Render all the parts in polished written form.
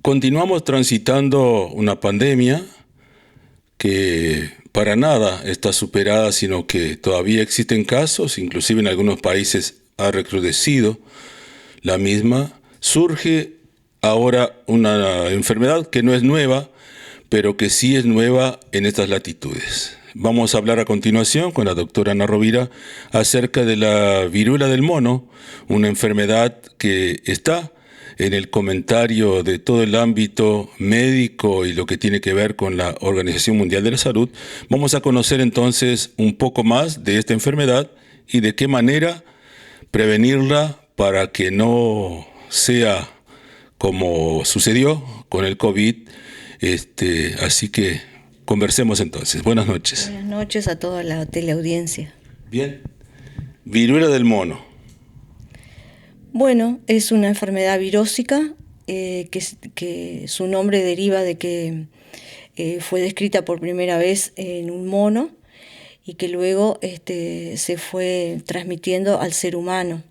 Continuamos transitando una pandemia que para nada está superada, sino que todavía existen casos, inclusive en algunos países ha recrudecido la misma. Surge ahora una enfermedad que no es nueva, pero que sí es nueva en estas latitudes. Vamos a hablar a continuación con la doctora Ana Rovira acerca de la viruela del mono, una enfermedad que está en el comentario de todo el ámbito médico y lo que tiene que ver con la Organización Mundial de la Salud. Vamos a conocer entonces un poco más de esta enfermedad y de qué manera prevenirla para que no sea como sucedió con el COVID. Así que conversemos entonces. Buenas noches. Buenas noches a toda la teleaudiencia. Bien. Viruela del mono. Bueno, es una enfermedad virósica que su nombre deriva de que fue descrita por primera vez en un mono y que luego se fue transmitiendo al ser humano.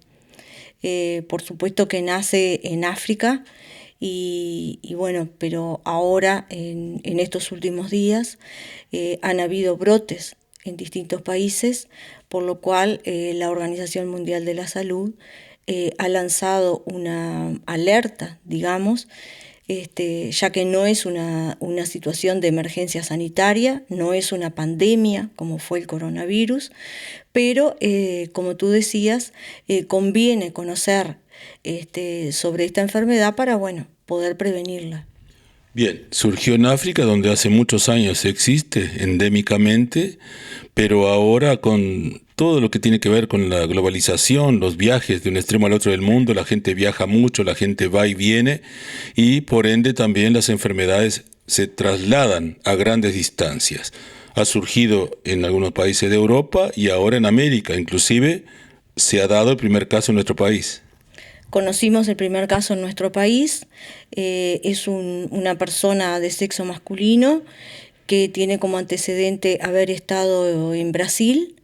Por supuesto que nace en África y bueno, pero ahora en estos últimos días han habido brotes en distintos países, por lo cual la Organización Mundial de la Salud ha lanzado una alerta, digamos, ya que no es una situación de emergencia sanitaria, no es una pandemia como fue el coronavirus, pero como tú decías, conviene conocer sobre esta enfermedad para, bueno, poder prevenirla. Bien, surgió en África, donde hace muchos años existe endémicamente, pero ahora con todo lo que tiene que ver con la globalización, los viajes de un extremo al otro del mundo, la gente viaja mucho, la gente va y viene, y por ende también las enfermedades se trasladan a grandes distancias. Ha surgido en algunos países de Europa y ahora en América, inclusive se ha dado el primer caso en nuestro país. Conocimos el primer caso en nuestro país, es una persona de sexo masculino que tiene como antecedente haber estado en Brasil,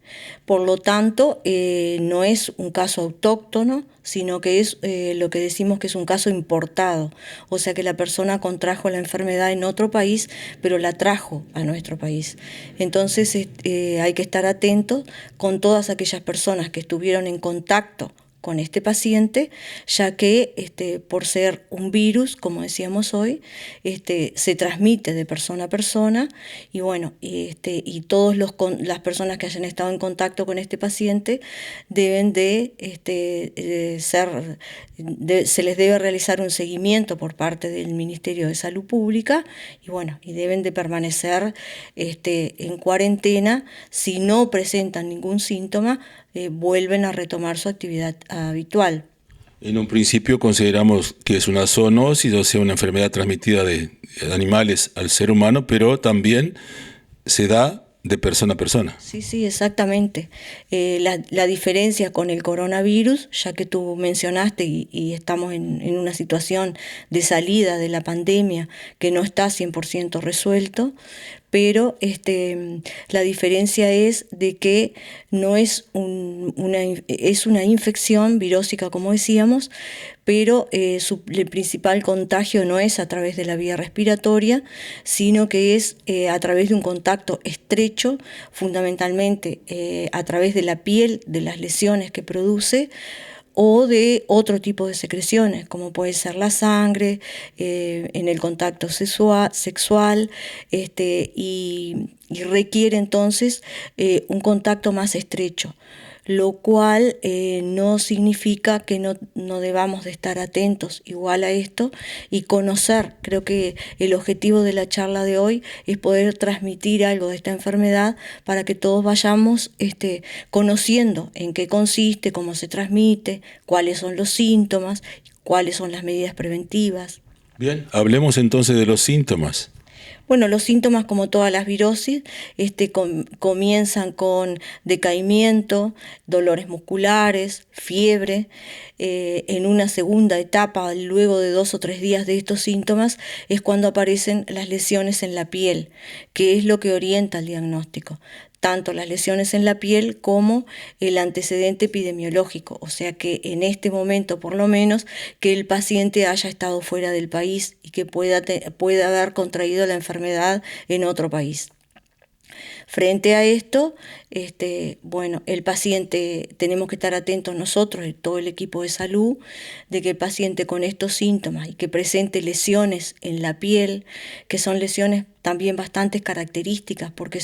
por lo tanto no es un caso autóctono, sino que es lo que decimos que es un caso importado, o sea que la persona contrajo la enfermedad en otro país, pero la trajo a nuestro país. Entonces hay que estar atentos con todas aquellas personas que estuvieron en contacto con este paciente, ya que por ser un virus, como decíamos hoy, se transmite de persona a persona y bueno, y todas las personas que hayan estado en contacto con este paciente deben se les debe realizar un seguimiento por parte del Ministerio de Salud Pública y bueno, y deben de permanecer en cuarentena. Si no presentan ningún síntoma, vuelven a retomar su actividad habitual. En un principio consideramos que es una zoonosis, o sea, una enfermedad transmitida de animales al ser humano, pero también se da de persona a persona. Sí, exactamente. La diferencia con el coronavirus, ya que tú mencionaste y estamos en una situación de salida de la pandemia que no está 100% resuelto, pero la diferencia es de que no es es una infección virósica, como decíamos, pero el principal contagio no es a través de la vía respiratoria, sino que es a través de un contacto estrecho, fundamentalmente a través de la piel, de las lesiones que produce, o de otro tipo de secreciones, como puede ser la sangre, en el contacto sexual, y requiere entonces un contacto más estrecho, lo cual no significa que no debamos de estar atentos igual a esto y conocer. Creo que el objetivo de la charla de hoy es poder transmitir algo de esta enfermedad para que todos vayamos conociendo en qué consiste, cómo se transmite, cuáles son los síntomas, cuáles son las medidas preventivas. Bien, hablemos entonces de los síntomas. Bueno, los síntomas, como todas las virosis, comienzan con decaimiento, dolores musculares, fiebre. En una segunda etapa, luego de 2 o 3 días de estos síntomas, es cuando aparecen las lesiones en la piel, que es lo que orienta el diagnóstico. tanto las lesiones en la piel como el antecedente epidemiológico, o sea que en este momento por lo menos que el paciente haya estado fuera del país y que pueda haber contraído la enfermedad en otro país. Frente a esto, bueno, el paciente, tenemos que estar atentos nosotros y todo el equipo de salud, de que el paciente con estos síntomas y que presente lesiones en la piel, que son lesiones también bastante características, porque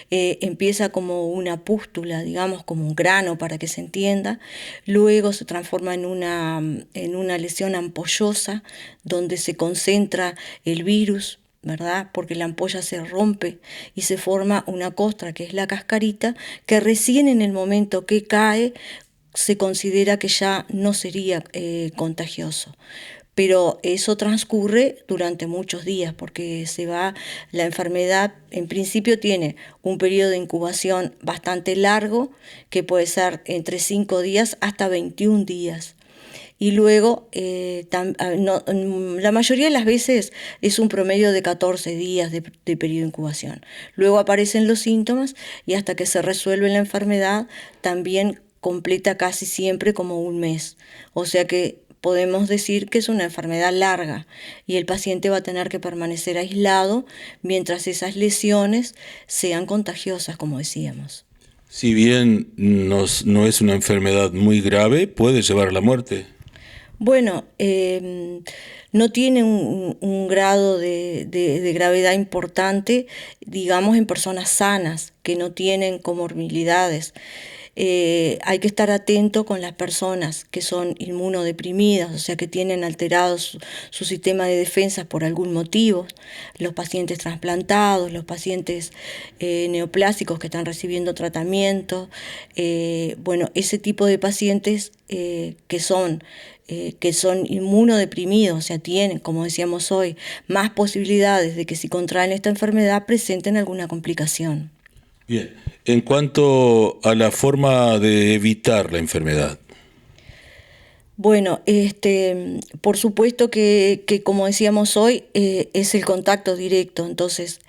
empieza como una pústula, digamos, como un grano para que se entienda, luego se transforma en una lesión ampollosa, donde se concentra el virus, ¿verdad? Porque la ampolla se rompe y se forma una costra, que es la cascarita, que recién en el momento que cae se considera que ya no sería contagioso. Pero eso transcurre durante muchos días porque la enfermedad en principio tiene un periodo de incubación bastante largo, que puede ser entre 5 días hasta 21 días. Y luego, la mayoría de las veces es un promedio de 14 días de periodo de incubación. Luego aparecen los síntomas y hasta que se resuelve la enfermedad también completa casi siempre como un mes. O sea que podemos decir que es una enfermedad larga y el paciente va a tener que permanecer aislado mientras esas lesiones sean contagiosas, como decíamos. Si bien no es una enfermedad muy grave, puede llevar a la muerte. Bueno, no tiene un grado de gravedad importante, digamos, en personas sanas, que no tienen comorbilidades. Hay que estar atento con las personas que son inmunodeprimidas, o sea, que tienen alterado su sistema de defensa por algún motivo, los pacientes trasplantados, los pacientes neoplásicos que están recibiendo tratamiento, bueno, ese tipo de pacientes que son inmunodeprimidos, o sea, tienen, como decíamos hoy, más posibilidades de que si contraen esta enfermedad presenten alguna complicación. Bien, en cuanto a la forma de evitar la enfermedad. Bueno, por supuesto que como decíamos hoy, es el contacto directo. Entonces,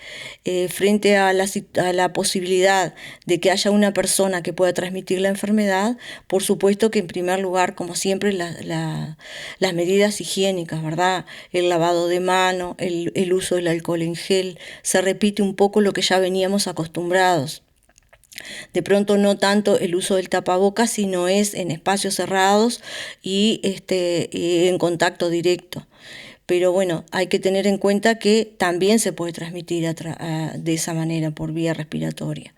frente a la posibilidad de que haya una persona que pueda transmitir la enfermedad, por supuesto que en primer lugar, como siempre, las medidas higiénicas, ¿verdad? El lavado de mano, el uso del alcohol en gel, se repite un poco lo que ya veníamos acostumbrados. De pronto no tanto el uso del tapabocas, sino es en espacios cerrados y en contacto directo. Pero bueno, hay que tener en cuenta que también se puede transmitir de esa manera, por vía respiratoria.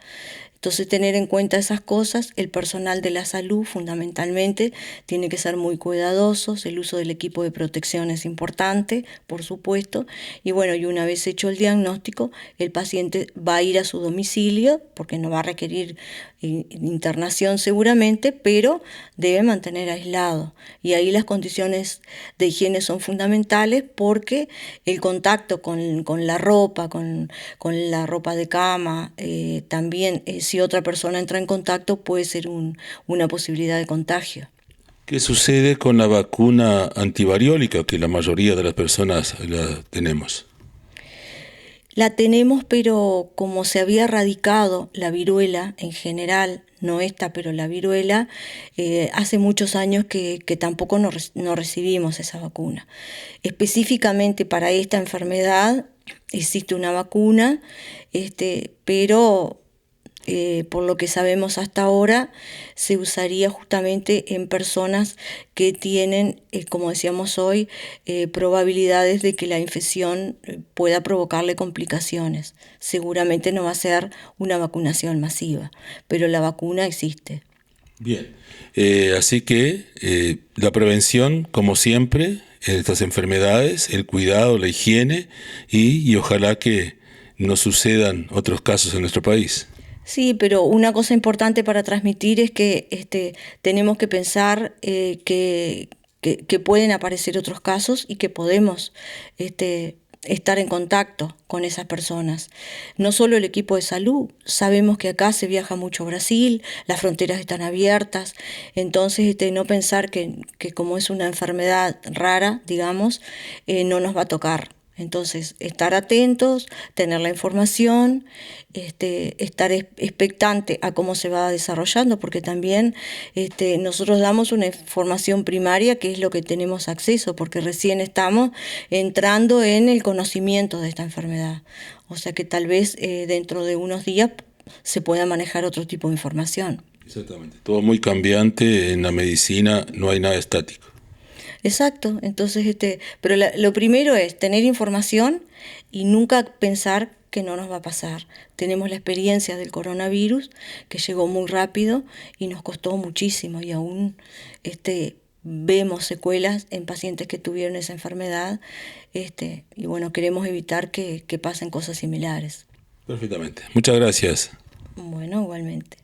Entonces, tener en cuenta esas cosas, el personal de la salud fundamentalmente tiene que ser muy cuidadosos, el uso del equipo de protección es importante, por supuesto, y bueno, y una vez hecho el diagnóstico, el paciente va a ir a su domicilio, porque no va a requerir internación seguramente, pero debe mantener aislado. Y ahí las condiciones de higiene son fundamentales porque el contacto con la ropa, con la ropa de cama, también si otra persona entra en contacto puede ser una posibilidad de contagio. ¿Qué sucede con la vacuna antivariólica que la mayoría de las personas la tenemos? La tenemos, pero como se había erradicado la viruela en general, no esta, pero la viruela, hace muchos años que tampoco no recibimos esa vacuna. Específicamente para esta enfermedad existe una vacuna, pero por lo que sabemos hasta ahora, se usaría justamente en personas que tienen, como decíamos hoy, probabilidades de que la infección pueda provocarle complicaciones. Seguramente no va a ser una vacunación masiva, pero la vacuna existe. Bien, así que la prevención, como siempre, en estas enfermedades, el cuidado, la higiene y ojalá que no sucedan otros casos en nuestro país. Sí, pero una cosa importante para transmitir es que tenemos que pensar que pueden aparecer otros casos y que podemos estar en contacto con esas personas. No solo el equipo de salud, sabemos que acá se viaja mucho a Brasil, las fronteras están abiertas, entonces no pensar que como es una enfermedad rara, digamos, no nos va a tocar. Entonces, estar atentos, tener la información, estar expectante a cómo se va desarrollando, porque también nosotros damos una información primaria que es lo que tenemos acceso, porque recién estamos entrando en el conocimiento de esta enfermedad. O sea que tal vez dentro de unos días se pueda manejar otro tipo de información. Exactamente. Todo muy cambiante, en la medicina no hay nada estático. Exacto, entonces, pero lo primero es tener información y nunca pensar que no nos va a pasar. Tenemos la experiencia del coronavirus que llegó muy rápido y nos costó muchísimo y aún vemos secuelas en pacientes que tuvieron esa enfermedad y bueno, queremos evitar que pasen cosas similares. Perfectamente. Muchas gracias. Bueno, igualmente.